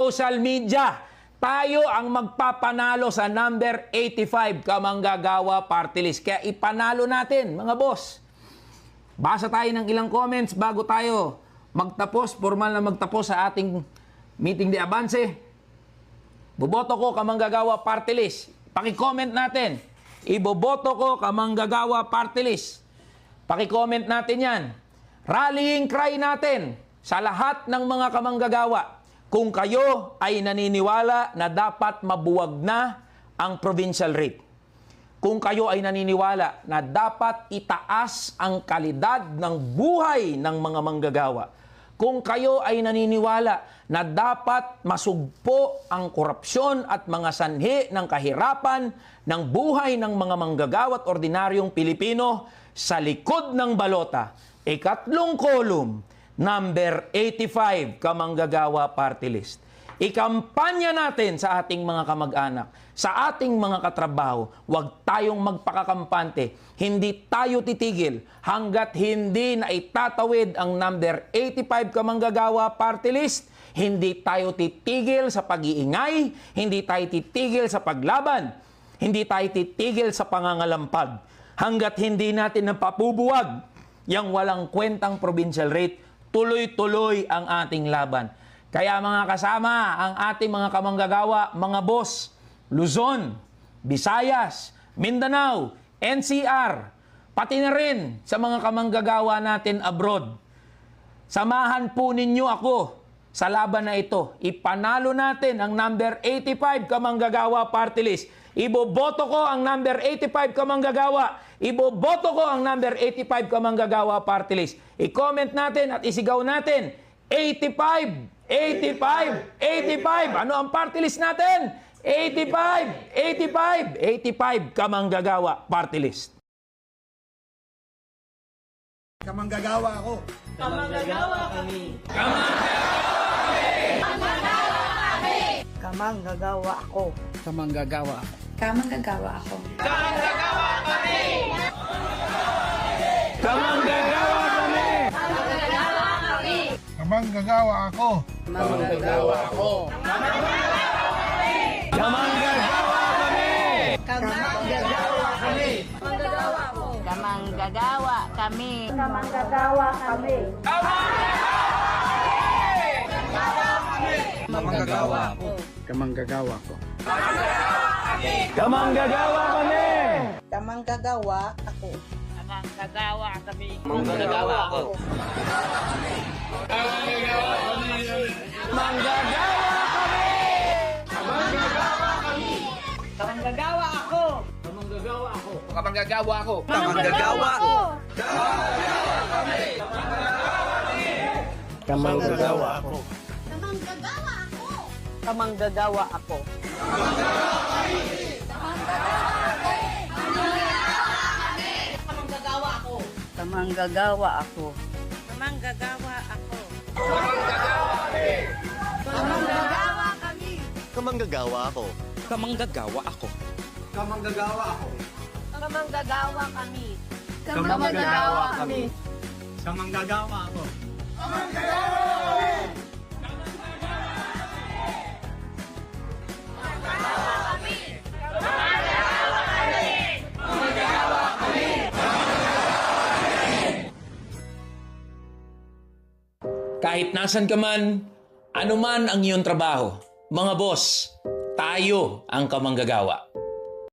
social media. Tayo ang magpapanalo sa number 85 Kamanggagawa Party List. Kaya ipanalo natin, mga boss. Basa tayo ng ilang comments bago tayo magtapos, formal na magtapos sa ating meeting de avance. Boboto ko Kamanggagawa Party List. Paki-comment natin. Iboboto ko Kamanggagawa Party List. Paki-comment natin yan. Rallying cry natin sa lahat ng mga kamanggagawa. Kung kayo ay naniniwala na dapat mabuwag na ang provincial rate. Kung kayo ay naniniwala na dapat itaas ang kalidad ng buhay ng mga manggagawa. Kung kayo ay naniniwala na dapat masugpo ang korupsyon at mga sanhi ng kahirapan ng buhay ng mga manggagawa at ordinaryong Pilipino sa likod ng balota, ikatlong kolum, number 85, Kamanggagawa Party List. Ikampanya natin sa ating mga kamag-anak, sa ating mga katrabaho, huwag tayong magpakakampante. Hindi tayo titigil hanggat hindi na itatawid ang number 85 Kamanggagawa Party List. Hindi tayo titigil sa pag-iingay, hindi tayo titigil sa paglaban, hindi tayo titigil sa pangangalampag. Hanggat hindi natin napapubuwag yang walang kwentang provincial rate, tuloy-tuloy ang ating laban. Kaya mga kasama, ang ating mga kamanggagawa, mga boss, Luzon, Visayas, Mindanao, NCR, pati na rin sa mga kamanggagawa natin abroad. Samahan po ninyo ako sa laban na ito. Ipanalo natin ang number 85 Kamanggagawa Party List. Iboboto ko ang number 85 Kamanggagawa. Iboboto ko ang number 85 Kamanggagawa Party List. I-comment natin at isigaw natin, 85! 85! 85! Ano ang party list natin? 85! 85! 85 Kamanggagawa Party List. Kamanggagawa ako. Kamanggagawa kami. Kamanggagawa ako. Kamanggagawa ako. Kamanggagawa ako. Kamanggagawa kami! Kamanggagawa ako. Kamanggagawa ako. Kamanggagawa kami! Kamanggagawa kami. Kamanggagawa kami. Kamanggagawa kami. Kamanggagawa ako. Kamanggagawa ako. Kamanggagawa kami! Kamanggagawa ako. Kamanggagawa kami. Kamanggagawa ako. Manggagawa kami! Kamanggagawa ako. Kamanggagawa ako. Kamanggagawa ako. Kamanggagawa ako. Kamanggagawa ako. Kamanggagawa ako. Kamanggagawa ako. Kamanggagawa ako. Kamanggagawa ako. Kamanggagawa ako. Kamanggagawa ako. Kamanggagawa ako. Kamanggagawa kami. Kamanggagawa kami. Kamanggagawa ako. Kahit nasan ka man, anuman ang iyong trabaho, mga boss, tayo ang kamanggagawa.